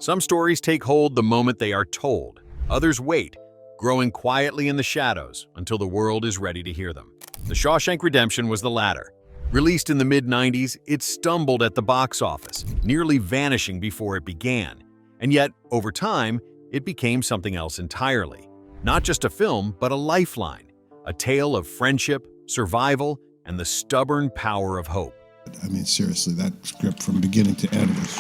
Some stories take hold the moment they are told. Others wait, growing quietly in the shadows until the world is ready to hear them. The Shawshank Redemption was the latter. Released in the mid-90s, it stumbled at the box office, nearly vanishing before it began. And yet, over time, it became something else entirely. Not just a film, but a lifeline. A tale of friendship, survival, and the stubborn power of hope. I mean, seriously, that script from beginning to end was...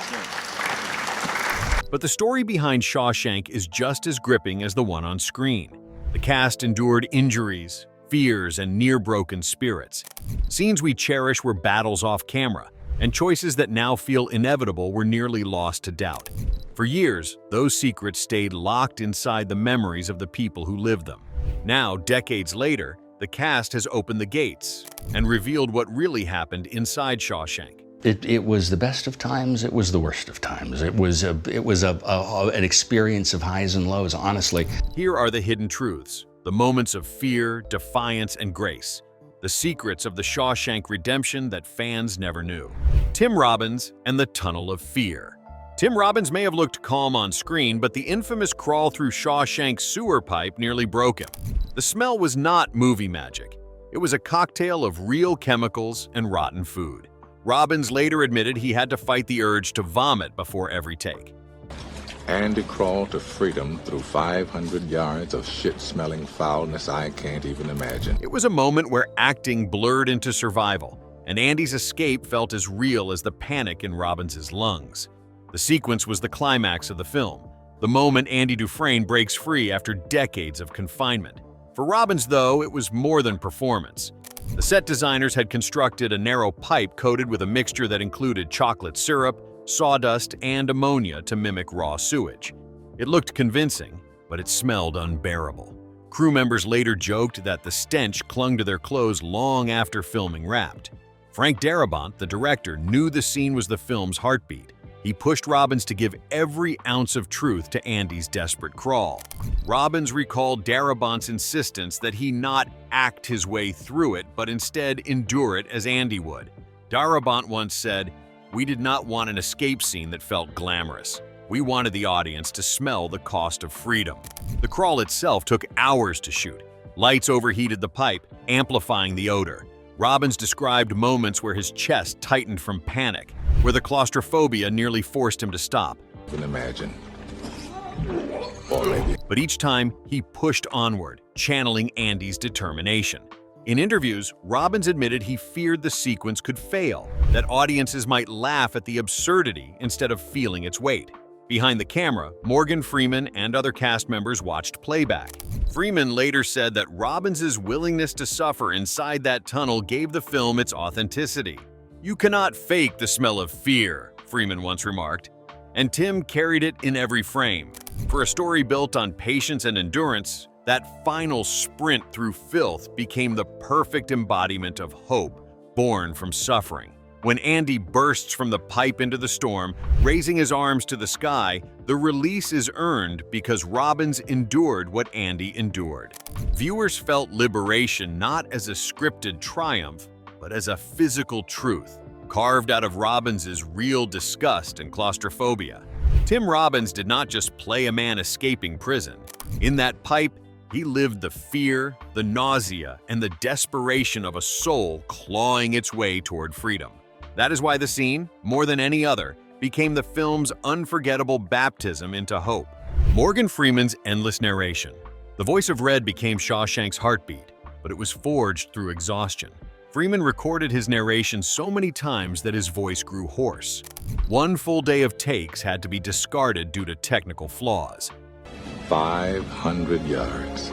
But the story behind Shawshank is just as gripping as the one on screen. The cast endured injuries, fears, and near-broken spirits. Scenes we cherish were battles off camera, and choices that now feel inevitable were nearly lost to doubt. For years, those secrets stayed locked inside the memories of the people who lived them. Now, decades later, the cast has opened the gates and revealed what really happened inside Shawshank. It was the best of times, it was the worst of times. It was an experience of highs and lows, honestly. Here are the hidden truths, the moments of fear, defiance, and grace. The secrets of the Shawshank Redemption that fans never knew. Tim Robbins and the Tunnel of Fear. Tim Robbins may have looked calm on screen, but the infamous crawl through Shawshank's sewer pipe nearly broke him. The smell was not movie magic. It was a cocktail of real chemicals and rotten food. Robbins later admitted he had to fight the urge to vomit before every take. Andy crawled to freedom through 500 yards of shit-smelling foulness I can't even imagine. It was a moment where acting blurred into survival, and Andy's escape felt as real as the panic in Robbins's lungs. The sequence was the climax of the film, the moment Andy Dufresne breaks free after decades of confinement. For Robbins, though, it was more than performance. The set designers had constructed a narrow pipe coated with a mixture that included chocolate syrup, sawdust, and ammonia to mimic raw sewage. It looked convincing, but it smelled unbearable. Crew members later joked that the stench clung to their clothes long after filming wrapped. Frank Darabont, the director, knew the scene was the film's heartbeat. He pushed Robbins to give every ounce of truth to Andy's desperate crawl. Robbins recalled Darabont's insistence that he not act his way through it, but instead endure it as Andy would. Darabont once said, "We did not want an escape scene that felt glamorous. We wanted the audience to smell the cost of freedom." The crawl itself took hours to shoot. Lights overheated the pipe, amplifying the odor. Robbins described moments where his chest tightened from panic, where the claustrophobia nearly forced him to stop. I can imagine. Or maybe. But each time, he pushed onward, channeling Andy's determination. In interviews, Robbins admitted he feared the sequence could fail, that audiences might laugh at the absurdity instead of feeling its weight. Behind the camera, Morgan Freeman and other cast members watched playback. Freeman later said that Robbins's willingness to suffer inside that tunnel gave the film its authenticity. "You cannot fake the smell of fear," Freeman once remarked, and Tim carried it in every frame. For a story built on patience and endurance, that final sprint through filth became the perfect embodiment of hope born from suffering. When Andy bursts from the pipe into the storm, raising his arms to the sky, the release is earned because Robbins endured what Andy endured. Viewers felt liberation not as a scripted triumph, but as a physical truth, carved out of Robbins's real disgust and claustrophobia. Tim Robbins did not just play a man escaping prison. In that pipe, he lived the fear, the nausea, and the desperation of a soul clawing its way toward freedom. That is why the scene, more than any other, became the film's unforgettable baptism into hope. Morgan Freeman's endless narration. The voice of Red became Shawshank's heartbeat, but it was forged through exhaustion. Freeman recorded his narration so many times that his voice grew hoarse. One full day of takes had to be discarded due to technical flaws. 500 yards.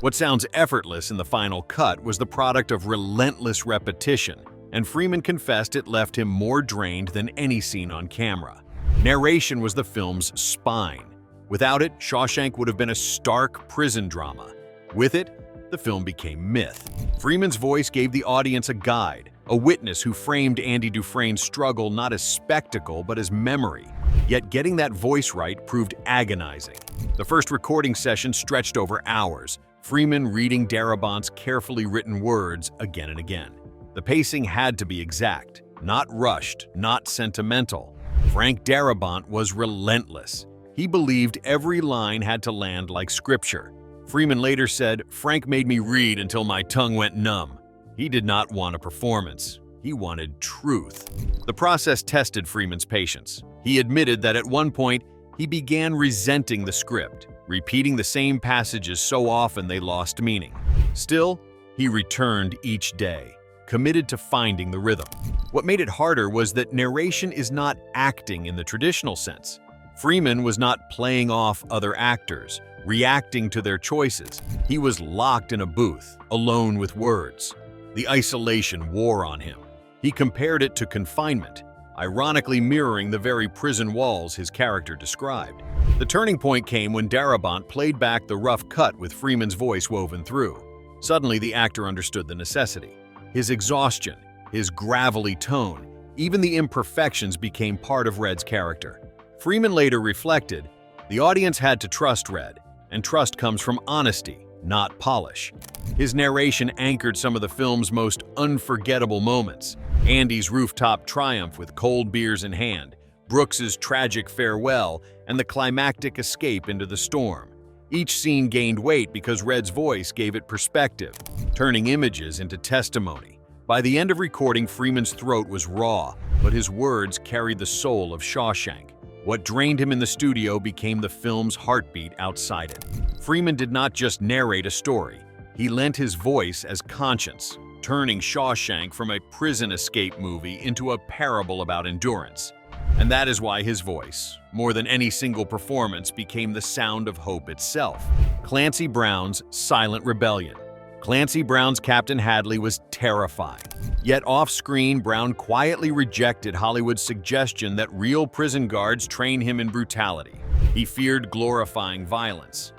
What sounds effortless in the final cut was the product of relentless repetition, and Freeman confessed it left him more drained than any scene on camera. Narration was the film's spine. Without it, Shawshank would have been a stark prison drama. With it, the film became myth. Freeman's voice gave the audience a guide, a witness who framed Andy Dufresne's struggle not as spectacle but as memory. Yet getting that voice right proved agonizing. The first recording session stretched over hours, Freeman reading Darabont's carefully written words again and again. The pacing had to be exact, not rushed, not sentimental. Frank Darabont was relentless. He believed every line had to land like scripture. Freeman later said, "Frank made me read until my tongue went numb." He did not want a performance. He wanted truth. The process tested Freeman's patience. He admitted that at one point, he began resenting the script, repeating the same passages so often they lost meaning. Still, he returned each day, committed to finding the rhythm. What made it harder was that narration is not acting in the traditional sense. Freeman was not playing off other actors, reacting to their choices. He was locked in a booth, alone with words. The isolation wore on him. He compared it to confinement, ironically mirroring the very prison walls his character described. The turning point came when Darabont played back the rough cut with Freeman's voice woven through. Suddenly, the actor understood the necessity. His exhaustion, his gravelly tone, even the imperfections became part of Red's character. Freeman later reflected, "The audience had to trust Red, and trust comes from honesty, not polish." His narration anchored some of the film's most unforgettable moments. Andy's rooftop triumph with cold beers in hand, Brooks's tragic farewell, and the climactic escape into the storm. Each scene gained weight because Red's voice gave it perspective, turning images into testimony. By the end of recording, Freeman's throat was raw, but his words carried the soul of Shawshank. What drained him in the studio became the film's heartbeat outside it. Freeman did not just narrate a story. He lent his voice as conscience, turning Shawshank from a prison escape movie into a parable about endurance. And that is why his voice, more than any single performance, became the sound of hope itself. Clancy Brown's silent rebellion. Clancy Brown's Captain Hadley was terrifying. Yet off-screen, Brown quietly rejected Hollywood's suggestion that real prison guards train him in brutality. He feared glorifying violence.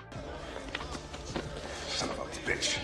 Son of a bitch.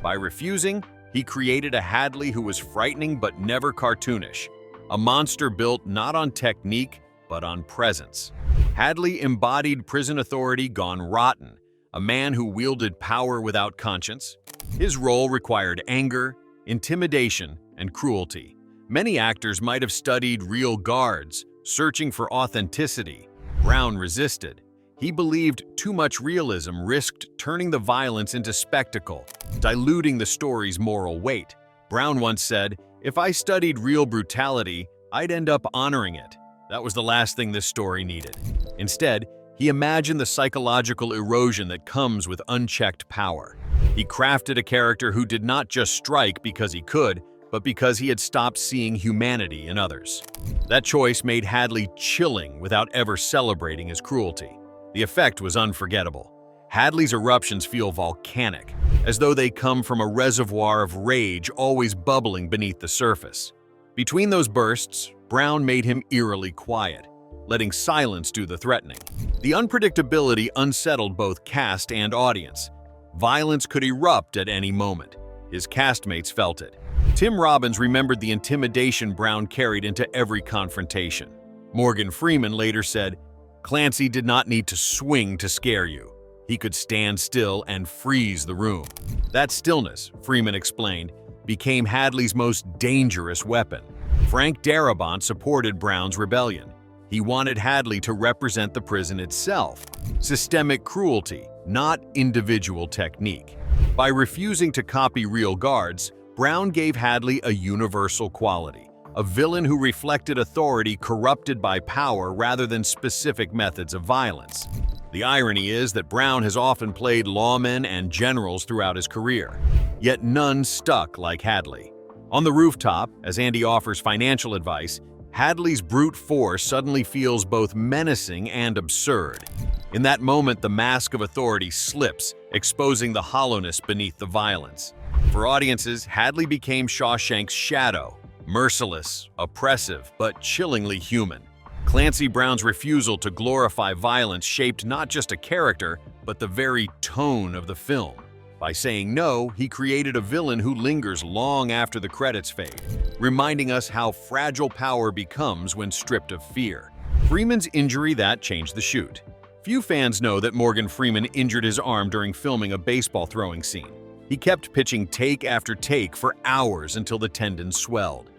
By refusing, he created a Hadley who was frightening but never cartoonish. A monster built not on technique, but on presence. Hadley embodied prison authority gone rotten, a man who wielded power without conscience. His role required anger, intimidation, and cruelty. Many actors might have studied real guards, searching for authenticity. Brown resisted. He believed too much realism risked turning the violence into spectacle, diluting the story's moral weight. Brown once said, "If I studied real brutality, I'd end up honoring it." That was the last thing this story needed. Instead, he imagined the psychological erosion that comes with unchecked power. He crafted a character who did not just strike because he could, but because he had stopped seeing humanity in others. That choice made Hadley chilling without ever celebrating his cruelty. The effect was unforgettable. Hadley's eruptions feel volcanic, as though they come from a reservoir of rage always bubbling beneath the surface. Between those bursts, Brown made him eerily quiet, letting silence do the threatening. The unpredictability unsettled both cast and audience. Violence could erupt at any moment. His castmates felt it. Tim Robbins remembered the intimidation Brown carried into every confrontation. Morgan Freeman later said, "Clancy did not need to swing to scare you. He could stand still and freeze the room." That stillness, Freeman explained, became Hadley's most dangerous weapon. Frank Darabont supported Brown's rebellion. He wanted Hadley to represent the prison itself, systemic cruelty, not individual technique. By refusing to copy real guards, Brown gave Hadley a universal quality, a villain who reflected authority corrupted by power rather than specific methods of violence. The irony is that Brown has often played lawmen and generals throughout his career, yet none stuck like Hadley. On the rooftop, as Andy offers financial advice, Hadley's brute force suddenly feels both menacing and absurd. In that moment, the mask of authority slips, exposing the hollowness beneath the violence. For audiences, Hadley became Shawshank's shadow, merciless, oppressive, but chillingly human. Clancy Brown's refusal to glorify violence shaped not just a character, but the very tone of the film. By saying no, he created a villain who lingers long after the credits fade, reminding us how fragile power becomes when stripped of fear. Freeman's injury that changed the shoot. Few fans know that Morgan Freeman injured his arm during filming a baseball throwing scene. He kept pitching take after take for hours until the tendon swelled.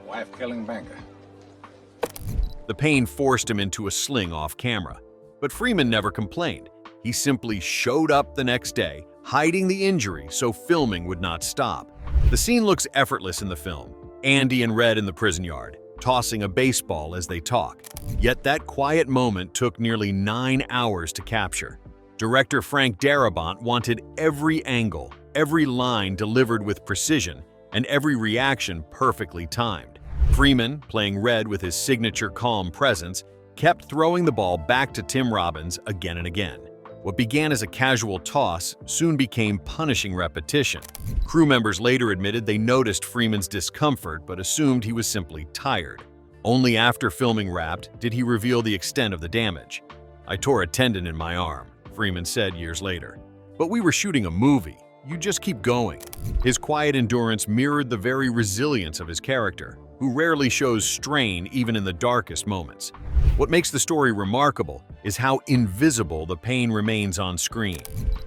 Wife-killing banker. The pain forced him into a sling off camera. But Freeman never complained. He simply showed up the next day, hiding the injury so filming would not stop. The scene looks effortless in the film. Andy and Red in the prison yard, tossing a baseball as they talk. Yet that quiet moment took nearly 9 hours to capture. Director Frank Darabont wanted every angle, every line delivered with precision, and every reaction perfectly timed. Freeman, playing Red with his signature calm presence, kept throwing the ball back to Tim Robbins again and again. What began as a casual toss soon became punishing repetition. Crew members later admitted they noticed Freeman's discomfort but assumed he was simply tired. Only after filming wrapped did he reveal the extent of the damage. "I tore a tendon in my arm," Freeman said years later. "But we were shooting a movie. You just keep going." His quiet endurance mirrored the very resilience of his character, who rarely shows strain even in the darkest moments. What makes the story remarkable is how invisible the pain remains on screen.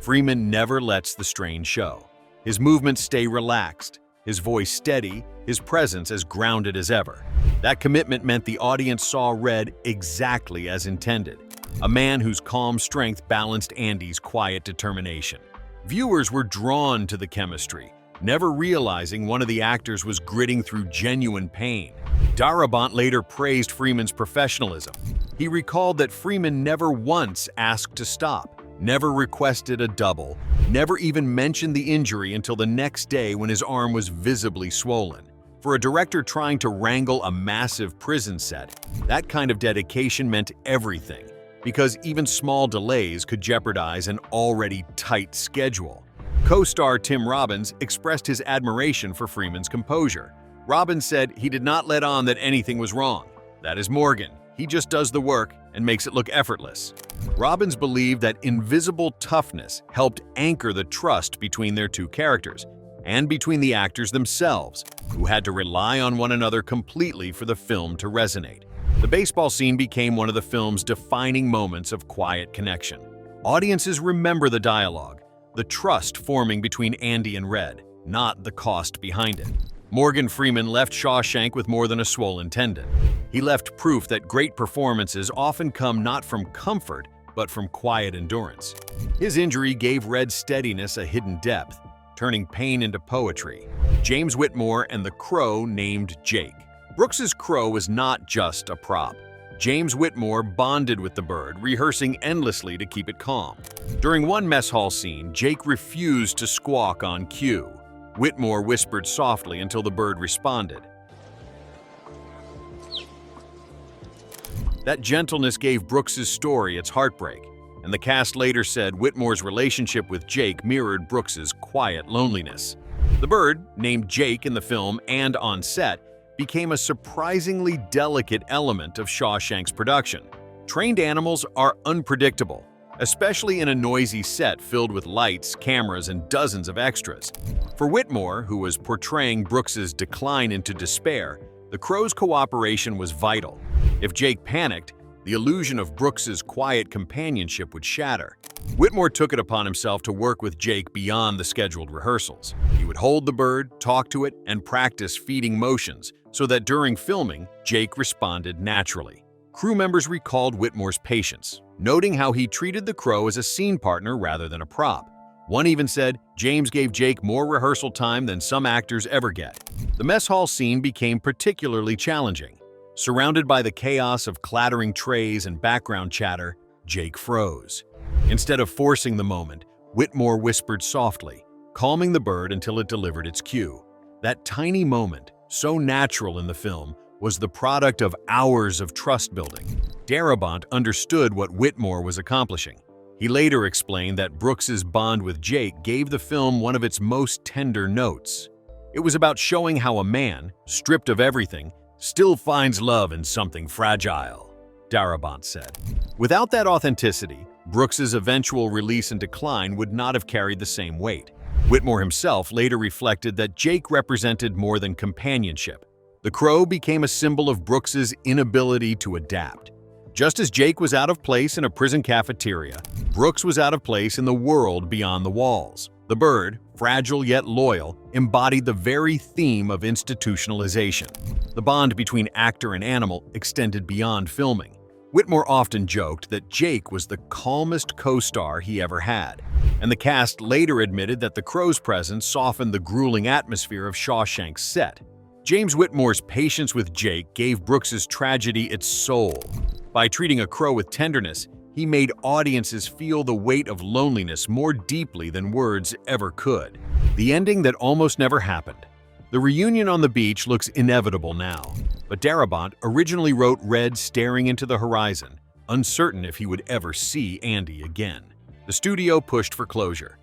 Freeman never lets the strain show. His movements stay relaxed, his voice steady, his presence as grounded as ever. That commitment meant the audience saw Red exactly as intended, a man whose calm strength balanced Andy's quiet determination. Viewers were drawn to the chemistry, never realizing one of the actors was gritting through genuine pain. Darabont later praised Freeman's professionalism. He recalled that Freeman never once asked to stop, never requested a double, never even mentioned the injury until the next day when his arm was visibly swollen. For a director trying to wrangle a massive prison set, that kind of dedication meant everything, because even small delays could jeopardize an already tight schedule. Co-star Tim Robbins expressed his admiration for Freeman's composure. Robbins said he did not let on that anything was wrong. "That is Morgan. He just does the work and makes it look effortless." Robbins believed that invisible toughness helped anchor the trust between their two characters and between the actors themselves, who had to rely on one another completely for the film to resonate. The baseball scene became one of the film's defining moments of quiet connection. Audiences remember the dialogue, the trust forming between Andy and Red, not the cost behind it. Morgan Freeman left Shawshank with more than a swollen tendon. He left proof that great performances often come not from comfort, but from quiet endurance. His injury gave Red's steadiness a hidden depth, turning pain into poetry. James Whitmore and the crow named Jake. Brooks's crow was not just a prop. James Whitmore bonded with the bird, rehearsing endlessly to keep it calm. During one mess hall scene, Jake refused to squawk on cue. Whitmore whispered softly until the bird responded. That gentleness gave Brooks's story its heartbreak, and the cast later said Whitmore's relationship with Jake mirrored Brooks's quiet loneliness. The bird, named Jake in the film and on set, became a surprisingly delicate element of Shawshank's production. Trained animals are unpredictable, especially in a noisy set filled with lights, cameras, and dozens of extras. For Whitmore, who was portraying Brooks's decline into despair, the crow's cooperation was vital. If Jake panicked, the illusion of Brooks's quiet companionship would shatter. Whitmore took it upon himself to work with Jake beyond the scheduled rehearsals. He would hold the bird, talk to it, and practice feeding motions so that during filming, Jake responded naturally. Crew members recalled Whitmore's patience, noting how he treated the crow as a scene partner rather than a prop. One even said, "James gave Jake more rehearsal time than some actors ever get." The mess hall scene became particularly challenging. Surrounded by the chaos of clattering trays and background chatter, Jake froze. Instead of forcing the moment, Whitmore whispered softly, calming the bird until it delivered its cue. That tiny moment, so natural in the film, was the product of hours of trust building. Darabont understood what Whitmore was accomplishing. He later explained that Brooks's bond with Jake gave the film one of its most tender notes. It was about showing how a man, stripped of everything, still finds love in something fragile, Darabont said. Without that authenticity, Brooks's eventual release and decline would not have carried the same weight. Whitmore himself later reflected that Jake represented more than companionship. The crow became a symbol of Brooks's inability to adapt. Just as Jake was out of place in a prison cafeteria, Brooks was out of place in the world beyond the walls. The bird, fragile yet loyal, embodied the very theme of institutionalization. The bond between actor and animal extended beyond filming. Whitmore often joked that Jake was the calmest co-star he ever had, and the cast later admitted that the crow's presence softened the grueling atmosphere of Shawshank's set. James Whitmore's patience with Jake gave Brooks's tragedy its soul. By treating a crow with tenderness, he made audiences feel the weight of loneliness more deeply than words ever could. The ending that almost never happened. The reunion on the beach looks inevitable now, but Darabont originally wrote Red staring into the horizon, uncertain if he would ever see Andy again. The studio pushed for closure.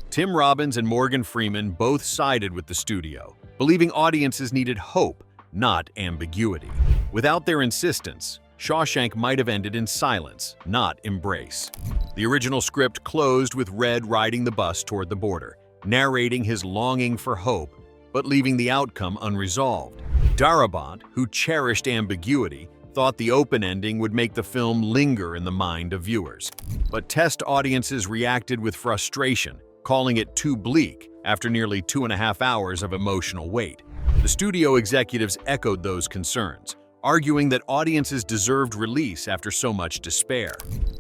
Tim Robbins and Morgan Freeman both sided with the studio, believing audiences needed hope, not ambiguity. Without their insistence, Shawshank might have ended in silence, not embrace. The original script closed with Red riding the bus toward the border, narrating his longing for hope, but leaving the outcome unresolved. Darabont, who cherished ambiguity, thought the open ending would make the film linger in the mind of viewers. But test audiences reacted with frustration, calling it too bleak after nearly 2.5 hours of emotional weight. The studio executives echoed those concerns, arguing that audiences deserved release after so much despair.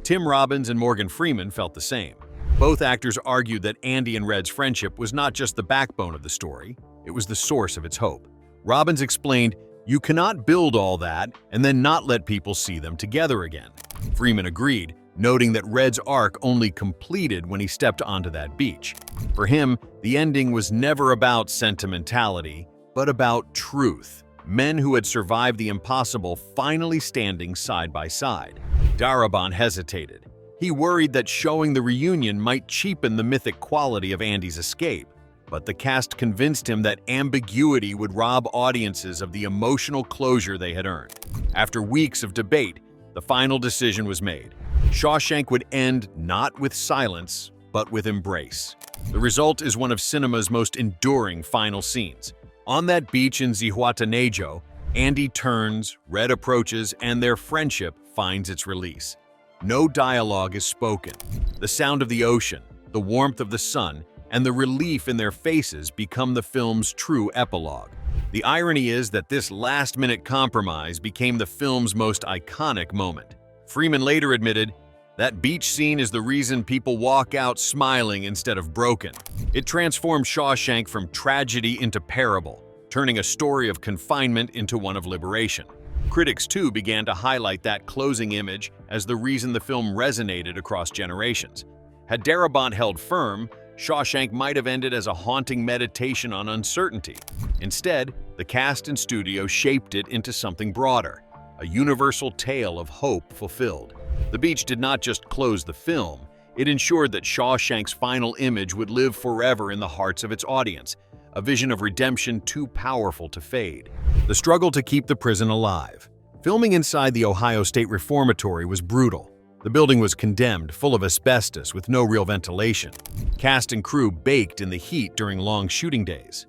Tim Robbins and Morgan Freeman felt the same. Both actors argued that Andy and Red's friendship was not just the backbone of the story, it was the source of its hope. Robbins explained, "You cannot build all that and then not let people see them together again." Freeman agreed, noting that Red's arc only completed when he stepped onto that beach. For him, the ending was never about sentimentality, but about truth. Men who had survived the impossible finally standing side by side. Darabont hesitated. He worried that showing the reunion might cheapen the mythic quality of Andy's escape, but the cast convinced him that ambiguity would rob audiences of the emotional closure they had earned. After weeks of debate, the final decision was made. Shawshank would end not with silence, but with embrace. The result is one of cinema's most enduring final scenes. On that beach in Zihuatanejo, Andy turns, Red approaches, and their friendship finds its release. No dialogue is spoken. The sound of the ocean, the warmth of the sun, and the relief in their faces become the film's true epilogue. The irony is that this last-minute compromise became the film's most iconic moment. Freeman later admitted, "That beach scene is the reason people walk out smiling instead of broken." It transformed Shawshank from tragedy into parable, turning a story of confinement into one of liberation. Critics, too, began to highlight that closing image as the reason the film resonated across generations. Had Darabont held firm, Shawshank might have ended as a haunting meditation on uncertainty. Instead, the cast and studio shaped it into something broader, a universal tale of hope fulfilled. The beach did not just close the film, it ensured that Shawshank's final image would live forever in the hearts of its audience, a vision of redemption too powerful to fade. The struggle to keep the prison alive. Filming inside the Ohio State Reformatory was brutal. The building was condemned, full of asbestos with no real ventilation. Cast and crew baked in the heat during long shooting days.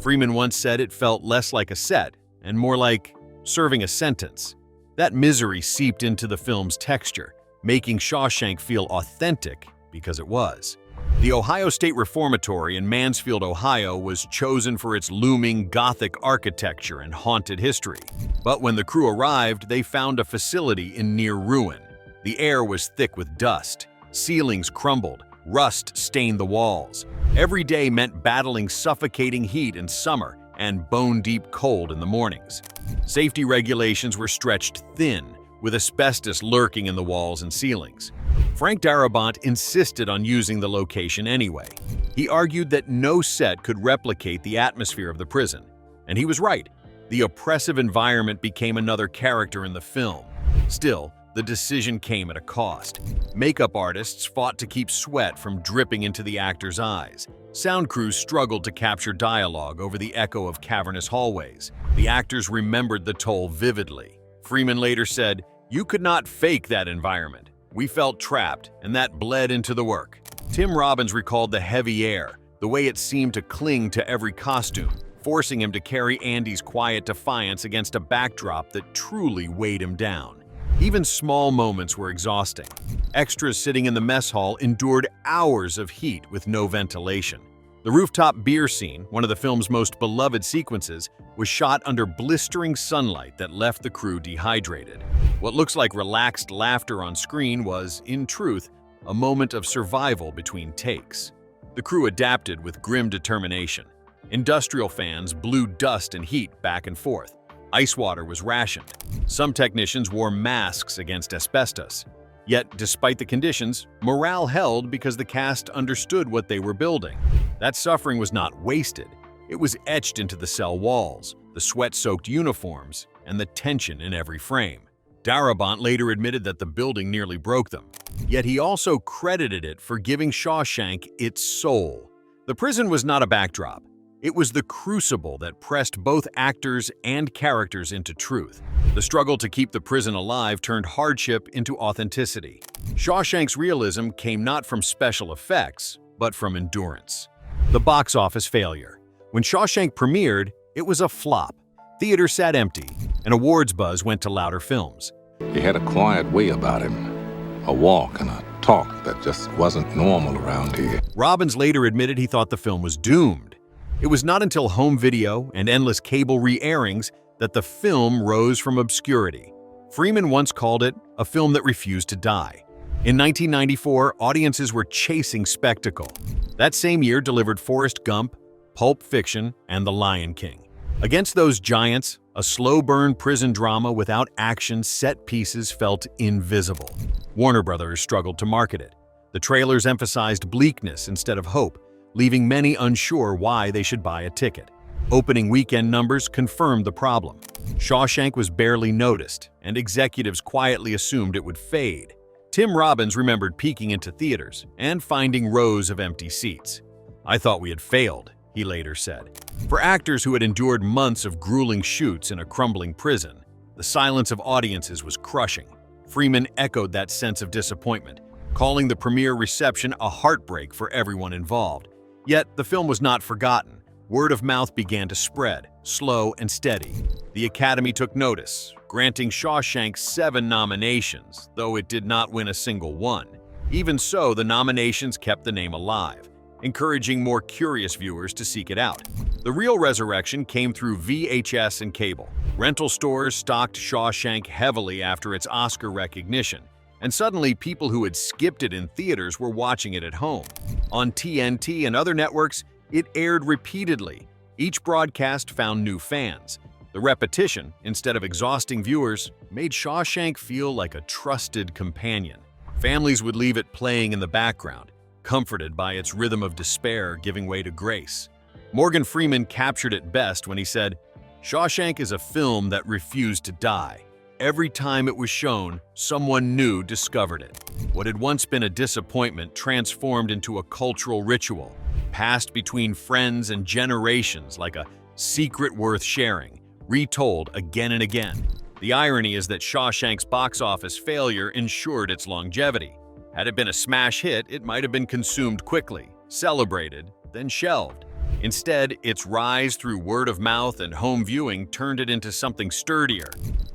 Freeman once said it felt less like a set and more like serving a sentence. That misery seeped into the film's texture, making Shawshank feel authentic because it was. The Ohio State Reformatory in Mansfield, Ohio was chosen for its looming Gothic architecture and haunted history. But when the crew arrived, they found a facility in near ruin. The air was thick with dust, ceilings crumbled, rust stained the walls. Every day meant battling suffocating heat in summer and bone-deep cold in the mornings. Safety regulations were stretched thin, with asbestos lurking in the walls and ceilings. Frank Darabont insisted on using the location anyway. He argued that no set could replicate the atmosphere of the prison. And he was right. The oppressive environment became another character in the film. Still, the decision came at a cost. Makeup artists fought to keep sweat from dripping into the actors' eyes. Sound crews struggled to capture dialogue over the echo of cavernous hallways. The actors remembered the toll vividly. Freeman later said, "You could not fake that environment. We felt trapped, and that bled into the work." Tim Robbins recalled the heavy air, the way it seemed to cling to every costume, forcing him to carry Andy's quiet defiance against a backdrop that truly weighed him down. Even small moments were exhausting. Extras sitting in the mess hall endured hours of heat with no ventilation. The rooftop beer scene, one of the film's most beloved sequences, was shot under blistering sunlight that left the crew dehydrated. What looks like relaxed laughter on screen was, in truth, a moment of survival between takes. The crew adapted with grim determination. Industrial fans blew dust and heat back and forth. Ice water was rationed. Some technicians wore masks against asbestos. Yet, despite the conditions, morale held because the cast understood what they were building. That suffering was not wasted. It was etched into the cell walls, the sweat-soaked uniforms, and the tension in every frame. Darabont later admitted that the building nearly broke them. Yet he also credited it for giving Shawshank its soul. The prison was not a backdrop. It was the crucible that pressed both actors and characters into truth. The struggle to keep the prison alive turned hardship into authenticity. Shawshank's realism came not from special effects, but from endurance. The box office failure. When Shawshank premiered, it was a flop. Theaters sat empty, and awards buzz went to louder films. He had a quiet way about him, a walk and a talk that just wasn't normal around here. Robbins later admitted he thought the film was doomed. It was not until home video and endless cable re-airings that the film rose from obscurity. Freeman once called it a film that refused to die. In 1994, audiences were chasing spectacle. That same year delivered Forrest Gump, Pulp Fiction, and The Lion King. Against those giants, a slow-burn prison drama without action set pieces felt invisible. Warner Brothers struggled to market it. The trailers emphasized bleakness instead of hope, leaving many unsure why they should buy a ticket. Opening weekend numbers confirmed the problem. Shawshank was barely noticed, and executives quietly assumed it would fade. Tim Robbins remembered peeking into theaters and finding rows of empty seats. "I thought we had failed," he later said. For actors who had endured months of grueling shoots in a crumbling prison, the silence of audiences was crushing. Freeman echoed that sense of disappointment, calling the premiere reception a heartbreak for everyone involved. Yet, the film was not forgotten. Word of mouth began to spread, slow and steady. The Academy took notice, granting Shawshank 7 nominations, though it did not win a single one. Even so, the nominations kept the name alive, encouraging more curious viewers to seek it out. The real resurrection came through VHS and cable. Rental stores stocked Shawshank heavily after its Oscar recognition, and suddenly people who had skipped it in theaters were watching it at home. On TNT and other networks, it aired repeatedly. Each broadcast found new fans. The repetition, instead of exhausting viewers, made Shawshank feel like a trusted companion. Families would leave it playing in the background, comforted by its rhythm of despair giving way to grace. Morgan Freeman captured it best when he said, "Shawshank is a film that refused to die. Every time it was shown, someone new discovered it. What had once been a disappointment transformed into a cultural ritual, passed between friends and generations like a secret worth sharing, retold again and again." The irony is that Shawshank's box office failure ensured its longevity. Had it been a smash hit, it might have been consumed quickly, celebrated, then shelved. Instead, its rise through word of mouth and home viewing turned it into something sturdier.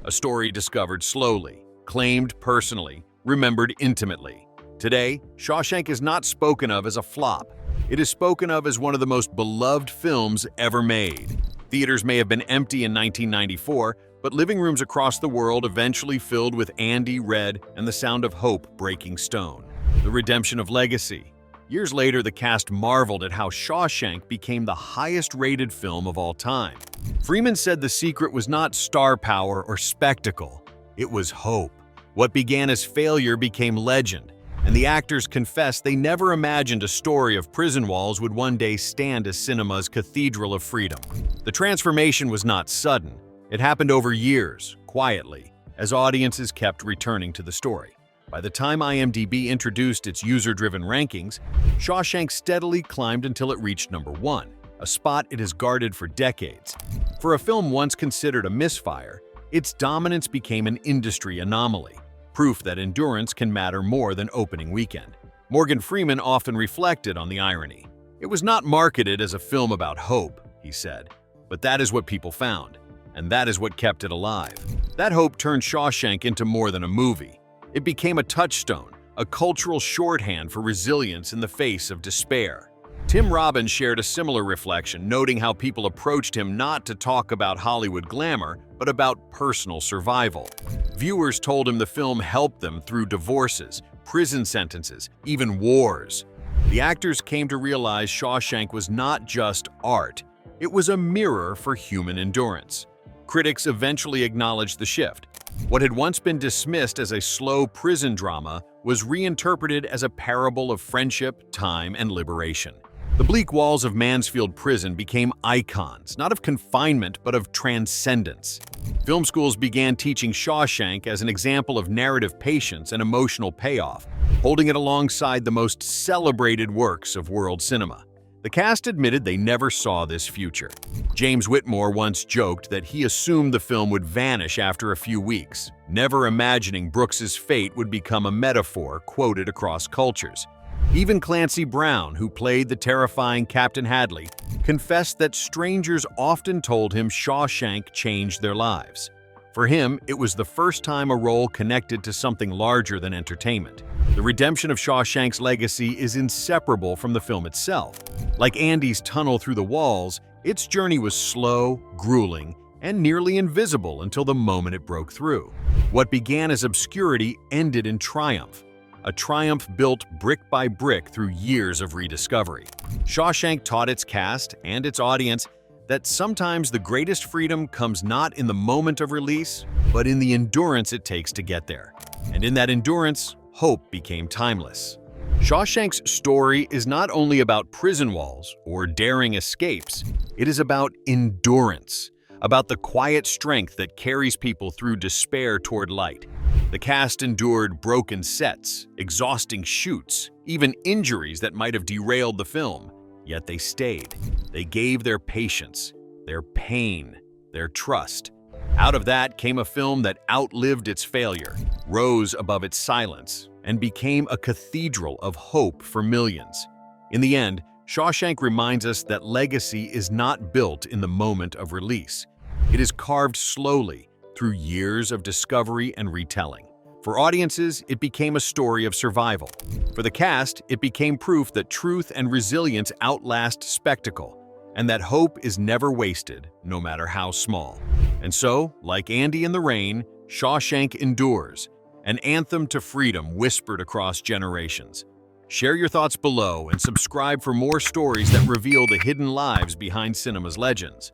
A story discovered slowly, claimed personally, remembered intimately. Today, Shawshank is not spoken of as a flop. It is spoken of as one of the most beloved films ever made. Theaters may have been empty in 1994, but living rooms across the world eventually filled with Andy, Red, and the sound of hope breaking stone. The redemption of legacy. Years later, the cast marveled at how Shawshank became the highest-rated film of all time. Freeman said the secret was not star power or spectacle. It was hope. What began as failure became legend, and the actors confessed they never imagined a story of prison walls would one day stand as cinema's cathedral of freedom. The transformation was not sudden. It happened over years, quietly, as audiences kept returning to the story. By the time IMDb introduced its user-driven rankings, Shawshank steadily climbed until it reached number 1, a spot it has guarded for decades. For a film once considered a misfire, its dominance became an industry anomaly, proof that endurance can matter more than opening weekend. Morgan Freeman often reflected on the irony. "It was not marketed as a film about hope," he said, "but that is what people found, and that is what kept it alive." That hope turned Shawshank into more than a movie. It became a touchstone, a cultural shorthand for resilience in the face of despair. Tim Robbins shared a similar reflection, noting how people approached him not to talk about Hollywood glamour, but about personal survival. Viewers told him the film helped them through divorces, prison sentences, even wars. The actors came to realize Shawshank was not just art, it was a mirror for human endurance. Critics eventually acknowledged the shift. What had once been dismissed as a slow prison drama was reinterpreted as a parable of friendship, time, and liberation. The bleak walls of Mansfield Prison became icons, not of confinement, but of transcendence. Film schools began teaching Shawshank as an example of narrative patience and emotional payoff, holding it alongside the most celebrated works of world cinema. The cast admitted they never saw this future. James Whitmore once joked that he assumed the film would vanish after a few weeks, never imagining Brooks's fate would become a metaphor quoted across cultures. Even Clancy Brown, who played the terrifying Captain Hadley, confessed that strangers often told him Shawshank changed their lives. For him, it was the first time a role connected to something larger than entertainment. The redemption of Shawshank's legacy is inseparable from the film itself. Like Andy's tunnel through the walls, its journey was slow, grueling, and nearly invisible until the moment it broke through. What began as obscurity ended in triumph. A triumph built brick by brick through years of rediscovery. Shawshank taught its cast and its audience that sometimes the greatest freedom comes not in the moment of release, but in the endurance it takes to get there. And in that endurance, hope became timeless. Shawshank's story is not only about prison walls or daring escapes, it is about endurance, about the quiet strength that carries people through despair toward light. The cast endured broken sets, exhausting shoots, even injuries that might have derailed the film, yet they stayed. They gave their patience, their pain, their trust. Out of that came a film that outlived its failure, rose above its silence, and became a cathedral of hope for millions. In the end, Shawshank reminds us that legacy is not built in the moment of release. It is carved slowly through years of discovery and retelling. For audiences, it became a story of survival. For the cast, it became proof that truth and resilience outlast spectacle, and that hope is never wasted, no matter how small. And so, like Andy in the Rain, Shawshank endures, an anthem to freedom whispered across generations. Share your thoughts below and subscribe for more stories that reveal the hidden lives behind cinema's legends.